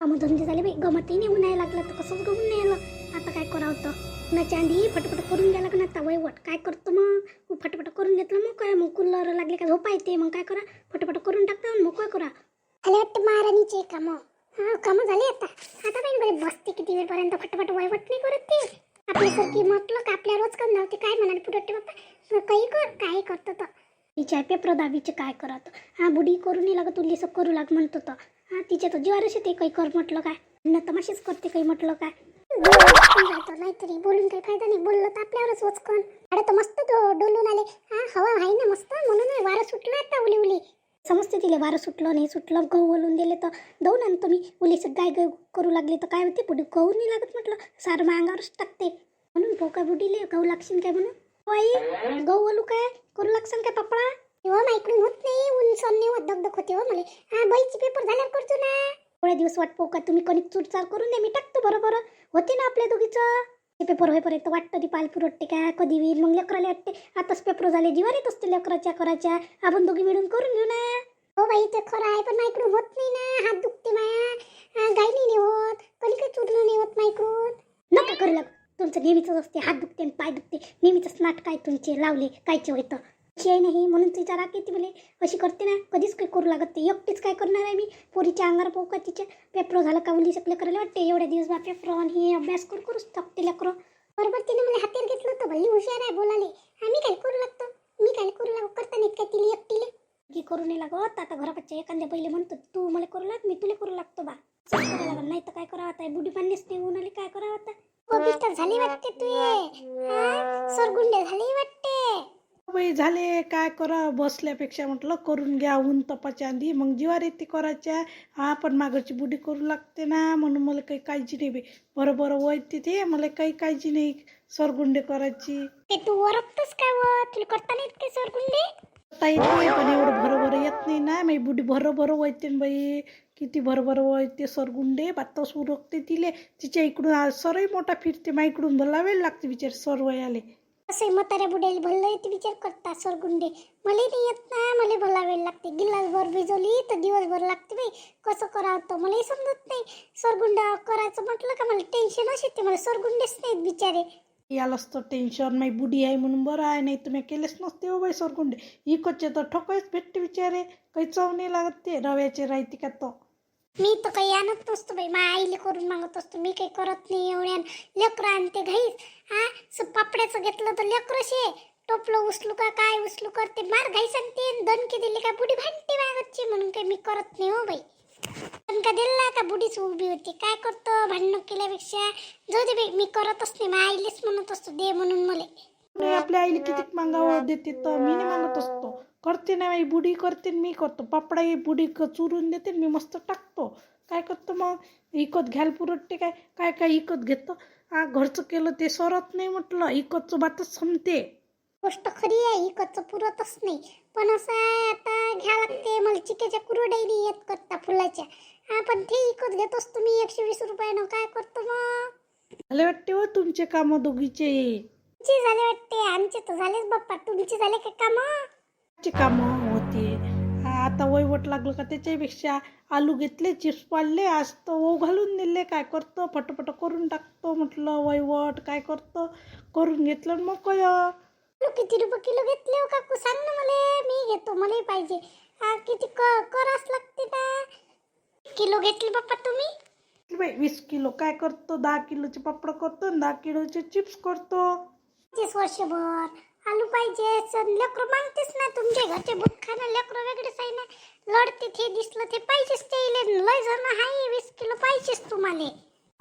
कामधंदे झाले बाई, गमतही नाही उन्हाळा लागला तर कसंच गमून नाही आलं. आता काय करावं होतं, उन्हाच्या आधी फटफट करून घ्या लागणार. आता वैवट काय करतो मग, फटफट करून घेतलं मग काय, मग कूलर लागले का झोपा येते, मग काय करा फटफट करून टाकता मग काय करा. आले वाटतं महाराणीचे कामं. हा कामं झाले आता. आता बाई बरे बसते किती वेळपर्यंत, फटफट वैवट नाही करत ते. आपल्यासारखी म्हटलं का आपल्या रोज काम नव्हते काय म्हणाले पुढे बाप्पा, काही कर काही करतो तर तिच्या पेपर दहावीचे काय करत. हा बुडी करू नाही लागत, तुली करू लाग म्हणतो तर. हा तिच्या तर जीवारच येते काही कर म्हटलं काय, न तमाशीच करते काही म्हटलं काय. नाहीतरी बोलून काही फायदा नाही, बोललं तर आपल्यावरच वचकन. अरे तर मस्त डोलून आले. हा हवा आहे ना मस्त, म्हणून वारं सुटलं आता उली उली. समजते तिला वारं सुटलं नाही सुटलं, गहू ओलून दिले तर दौन आणि तुम्ही उलीच गाय गाय करू लागले तर काय होते, पुढे गहू नाही लागत म्हटलं, सारं मांगावरच टाकते. म्हणून पोका बुडीले गहू लागशील काय म्हणून. आई गहू ओलू काय करू लागशील काय पप्पा. हो ऐकून होत नाही, ऊन सन्ने होत दगदग होते हो मला. हा बाईचे पेपर झाल्यावर करतो ना. थोड्या दिवस वाट पाहू का, तुम्ही कणिक चूरचार करून द्या, मी टाकतो बरोबर होते ना आपल्या दोघीचं. ते पेपर होईपर्यंत वाटतं ती पालपूर वाटते काय कधी होईल, मग लेकराला वाटते आताच पेपर झाले जीवार येत असते लेकराच्या करायच्या, आपण दोघी मिळून करून घेऊ ना. हो बाई ते खरं आहे, पण माईकडून होत नाही ना, हात दुखते माया, गाय नाही होत, कणिक चुरलं नाही होत माईकडून. नका करू लाग, तुमचं नेहमीच असते, हात दुखते आणि पाय दुखते, नेहमीच नाटक आहे तुमचे लावले कायचे होतं. अशी आहे नाही म्हणून तिचा राग येते मला, अशी करते ना कधीच काही करू लागत ते, एकटीच काय करणार आहे मी. पोरीच्या अंगार पाहू का तिच्या पेपर झालं का उली शकले करायला वाटते, एवढ्या दिवस बा पेपर आणि हे अभ्यास करूच टाकते लेकरं. बरोबर तिने मला हातात घेतलं होतं, भल्ली हुशार आहे बोलाले. आम्ही काय करू लागतो, मी काय करू लागू करता नाहीत काय तिला एकटीले की करू नाही लागत. आता घरापाच्या एखाद्या पहिले म्हणतो तू मला करू लाग, मी तुला करू लागतो बा, करायला लागल नाही तर काय करावं आता. बुडी पाणीच नाही उन्हाळी काय करावं आता. पवित्र झाली वाटते तू, सरगुंडे झाली वाटते. बाई झाले काय करा, बसल्यापेक्षा म्हटलं करून घ्या, ऊन तपाच्या आधी मग जीवार येते करायच्या. हा पण मागची बुडी करू लागते ना, म्हणून मला काही काळजी नाही बाई. बरोबर वयते ते, मला काही काळजी नाही सरगुंडे करायची. ते तू ओरखतस काय व, तुला करता नाहीत काय सरगुंडे. करता येत नाही पण एवढं भरभर येत नाही ना, मी बुडी भरभर वयते बाई, किती भरभर वयते सरगुंडे. बातच उरकते तिले, तिच्या इकडून सरही मोठा फिरते, मा इकडून भला वेळ लागते बिचार सर वयाले. असे म्हाताऱ्या बुड्याला भल्ला येते विचार करता सरगुंडे, मला नाही येत ना, मला भला वेळ लागते. गिलासभर भिजवली तर दिवसभर लागते बाई, कसं करावं तर मलाही समजत नाही. सरगुंडा करायचं म्हटलं का मला टेन्शनच येते, मला सरगुंडेच नाहीत बिचारे. यालाच तर टेन्शन, माही बुडी आहे म्हणून बरं आहे, नाही तुम्ही केलेच नसते हो बाई सरगुंडे. इकडचे तर ठोकायच भेटते बिचारे, काही चव नाही लागत ते रव्याचे राहते का तो. मी तर काही आणत नसतो बाई, माझ्या आईले करून मागत असतो, मी काही करत नाही एवढ्या. लेकरं आणते घाईच, हा पापड्याचं घेतलं तर लेकरं शे टोपलं उचलू का काय उचलू करते, मार घाईस आणते, दणकी दिली का बुडी भांडते मागतची, म्हणून काही मी करत नाही हो बाई. दणका दिला का बुडीच उभी होती, काय करतो भांडणं केल्यापेक्षा. जाऊ दे बाई, मी करतच नाही, माझ्या आईलेच म्हणत असतो दे म्हणून मला. नाही आपल्या आईला किती मागावं देते तर मी नाही मागत असतो, करते ना बाई बुडी करते, मी करतो पापडा बुडी चुरून देते, मी मस्त टाकतो. काय करतो मग, इकत घ्यायला पुरटते काय, काय काय इकत घेतो. घरचं केलं ते सरत नाही म्हटलं, इकतचं बातच संपते. गोष्ट खरी आहे, इकडचं पुरतच नाही, पण असं आहे आता घ्या लागते. मला चिक्याच्या कुरड्याही येत करता फुलाच्या, पण ते इकत घेत असतो मी 120 रुपयानं, काय करतो मग. मला वाटते हो तुमचे काम दोघीचे. तुमचे झाले वाटते, आमचे तर झालेच बाप्पा. तुमचे झाले का काम होते. आता वयवट लागलं का त्याच्यापेक्षा आलू घेतले, चिप्स पाडले, आज तर ओ घालून दिले, काय करतो फटफट करून टाकतो म्हटलं. वयवट काय करतो, करून घेतलं मग काय. किती रुपये किलो घेतले हो काकू, सांग ना मला, मी घेतो, मलाही पाहिजे. किती करास लागते ना. किलो घेतले बाप्पा तुम्ही. बाई 20 किलो काय करतो, 10 किलोचे पापड करतो, 10 किलोचे चिप्स करतो. 25 वर्षभर आलू पाहिजे, लेकरं मागतेच ना तुमच्या घरचे बुट खाणं, लेकरं वेगळेच आहे ना. लढते ते दिसलं ते पाहिजेच, ते लय जण आहे, 20 किलो पाहिजेच तुम्हाला.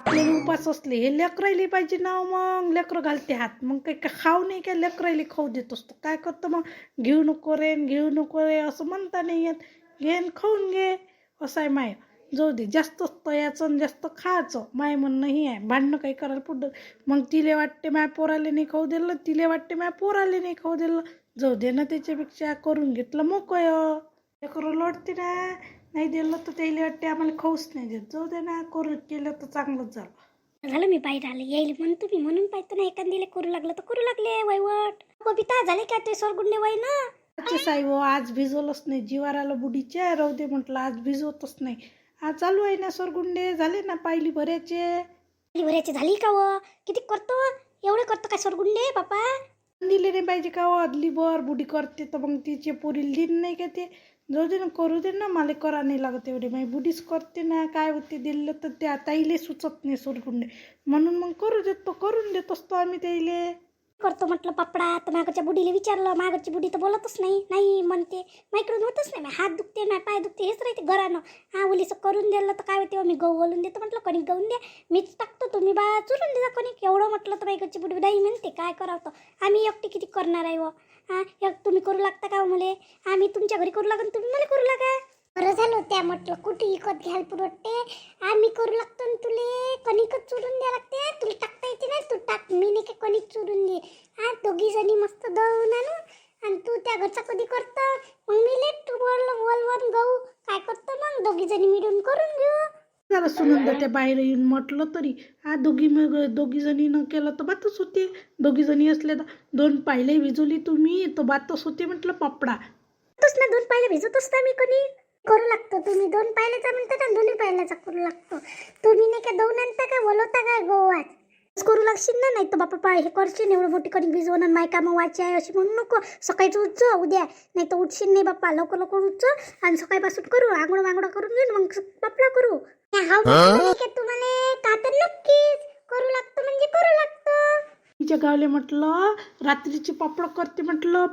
आपल्याला उपास असले हे लेकरायला पाहिजे ना, मग लेकरं घालते हात, मग काही खाऊ नाही काय, लेकरायला खाऊ देत असतो. काय करतो मग, घेऊ नको रे घेऊ नको रे असं म्हणता नाही येत, घेन खाऊन घे असं आहे माय. जाऊ दे, जास्त तयाचं आणि जास्त खायचं माय म्हणणं ही आहे. भांडणं काही करायला पुढं, मग तिले वाटते माय पोराले नाही खाऊ दिलं, तिले वाटते माय पोराले नाही खाऊ दिलं, जाऊ दे ना, त्याच्यापेक्षा करून घेतलं मोकळ. लेकरं लढते ना, नाही दिलं तर त्याला वाटते आम्हाला खाऊच नाही देत, जाऊ दे ना, करू केलं तर चांगलंच झालं. मी बाहेर आले येईल म्हणतो मी, म्हणून पाहतो ना, एखाद्याला करू लागलं तर करू लागले वैवट. कविता झाले का ते सरगुंडे वय ना. साई हो आज भिजवलंच नाही, जीवार आलं बुडीच्या, राहू दे म्हटलं आज भिजवतच नाही. चालू आहे ना सरगुंडे, झाले ना पायली भरायचे. भरायची झाली का व? किती करतो एवढे करतो काय सरगुंडे बापा? दिले नाही पाहिजे का अदली बर बुडी करते तर मग तिचे पोरीला दिन नाही का ते. जाऊ दे ना, करू दे ना, मला करा नाही लागत एवढे. माझी बुडीच करते ना, काय होते दिलं तर ते ताईले सुचत नाही सरगुंडे, म्हणून मग करू देतो, करून देत असतो आम्ही त्याईले. करतो म्हटलं पापडा, तर मागच्या बुडीला विचारलं, मागची बुडी तर बोलतच नाही, नाही म्हणते, माझ्याकडून होतच नाही, माझे हात दुखते ना पाय दुखते, हेच राहते घरानं. ओलीचं करून दिलं तर काय होते, मी गहू ओलून देतो म्हटलं, कणिक गहून द्या, मीच टाकतो, तुम्ही बा चुरून द्या कणिक, एवढं म्हटलं तर मागची बुडी नाही म्हणते, काय करावं तर आम्ही एकटी किती करणार आहे व? एक तुम्ही करू लागता का मला? आम्ही तुमच्या घरी करू लागून तुम्ही मला करू लागा. बरं झालं त्या म्हटलं, कुठे विकत घ्यायला पुरवते, आम्ही करू लागतो ना, तुले कणिकच चुरून द्या लागते, तुला टाकता येते ना, तू टाक, मी नाही का कणिक चुरून दे. दोघी जणी मस्त दळून आणू, आणि तू त्या घरचा कधी करतो, मग मी लेट वलवून गहू काय करतो, मग दोघी जणी मिळून करून घेऊ. जरा सुनंदा त्या बाहेर येऊन म्हटलं तरी दोघी जणी न केलं तर बातच होते. दोघी जणी असल्या तर 2 पायले भिजवली तुम्ही तर बातच होते म्हटलं पापडा. तूच ना 2 पायले भिजतच ना मी कणी करू लागतो, तुम्ही 2 पायल्याचा म्हणता ना, 2 पायल्याचा करू लागतो. तुम्ही नाही का दळून आणता काय, बोलवता काय गोवात करू लागशील ना, नाही तर बापा हे करशील एवढं मोठी कणिक भिजवून आणि माय कामं वाचे आहे अशी म्हणू नको. सकाळीच उठच उद्या, नाही तर उठशील नाही बाप्पा, लवकर लवकर उठच आणि सकाळपासून करू, आंघोळ वांगोळ करून घेऊन मग पापडा करू. तुम्हाला का तर नक्कीच करू लागतो म्हणजे करू लागतो. तिच्या गावले म्हटलं रात्रीचे पापड करते म्हटलं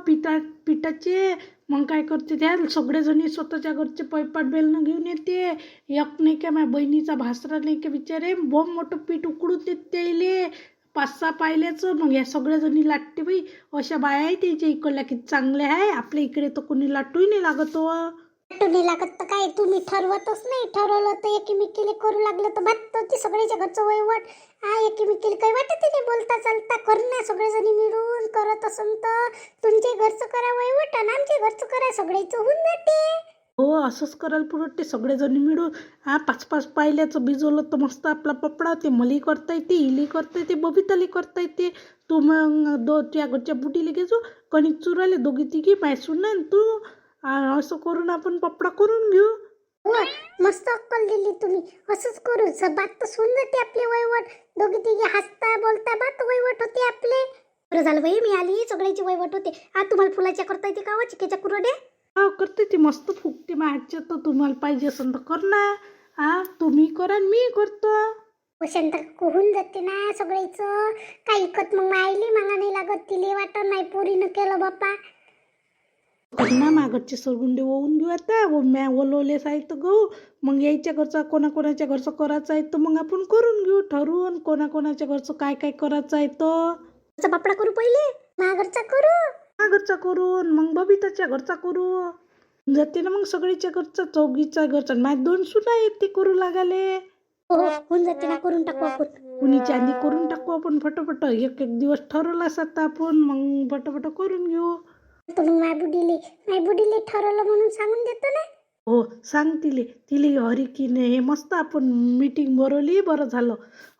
पिठाचे, मग काय करते त्या सगळेजणी स्वतःच्या घरचे पैपाट बेलनं घेऊन येते. एक नाही का माझ्या बहिणीचा भासरा नाही का बिचारे बोम मोठं पीठ उकडून देते त्याईले 5-6 पायल्याचं. मग या सगळ्याजणी लाटते बाई, अशा बाया आहे त्याच्या इकडल्या किती चांगल्या आहे, आपल्या इकडे तर कोणी लाटूही नाही लागत व. नाही लागत तर काय, तुम्ही ठरवतच नाही, ठरवलं तर एकीमेकीला करू लागलं तर बात होती सगळ्याच्या घरचं वैवट. एकीमेकीला काही वाटत नाही, बोलता चालता कर ना, सगळेजणी मिळून करत असून तर तुमच्या घरचं करा वैवट आणि आमच्या घरचं करा, सगळ्याचं होऊन जाते. हो असंच करायला पुरवते, सगळेजणी मिळून 5-5 पायल्याचं भिजवलं तर मस्त आपला पपडा होते. मलाही करता येते, इली करता येते, बबिताली करता येते. तू मग त्या घरच्या बुटीला घेजो कणिक चुराले, दोघी तिघी पायसून ना तू, असं करून आपण पपडा करून घेऊ. मस्त अक्कल दिली तुम्ही, असंच करू, बात तर सुन जाते आपले वैवट, दोघी तिघी हसता बोलता बात वैवट होते आपले. बरं झालं बाई मी आली, सगळ्याची वैवट होते. तुम्हाला फुलाच्या करता येते का व चिकेच्या कुरडे? करते ती मस्त फुगते माझ्या, तर तुम्हाला पाहिजे असेल तर कर ना. तुम्ही करा आणि मी करतो. वसंत होऊन जाते ना सगळ्याचं, काही इकत मग आईली मागा नाही लागत, तिले वाटत नाही पोरीनं केलं बाप्पा. ना मागचे सरगुंडे होऊन घेऊ आता, म्या ओलवलेस आहे तर गहू, मग यायच्या घरचा कोणाकोणाच्या घरचं करायचं आहे तर मग आपण करून घेऊ ठरवून, कोणाकोणाच्या घरचं काय काय करायचं आहे तर. पापडा करू पहिले, घरचा करू, घरचा करून मग बबिताच्या घरचा करू, जाते ना मग सगळीच्या घरचा, चौघीच्या घरचा. माझ्या 2 सुना येते करू लागाले. होऊन जाते ना, करून टाकू आपण, कुणी चांदी करून टाकू आपण फटाफट, एक दिवस ठरवला असता आपण, मग फटाफट करून घेऊ. मग माय बुडीले ठरवलं म्हणून सांगून देतो ना. हो सांग तिले हरी की नाही, हे मस्त आपण मीटिंग भरवली, बरं झालं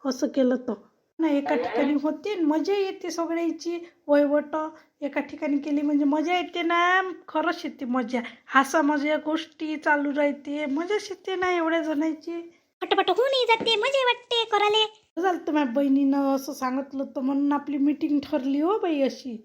असं केलं तर ना. एका ठिकाणी होते मजा येते, सगळ्याची वैवट एका ठिकाणी केली म्हणजे मजा येते ना, खरंच येते मजा, हासा मजा गोष्टी चालू राहते, मजाच येते ना एवढ्या जणांची. पटपट होऊन जाते, मजा वाटते करायला. झालं तर माझ्या बहिणीनं असं सांगितलं तर म्हणून आपली मीटिंग ठरली हो बाई अशी.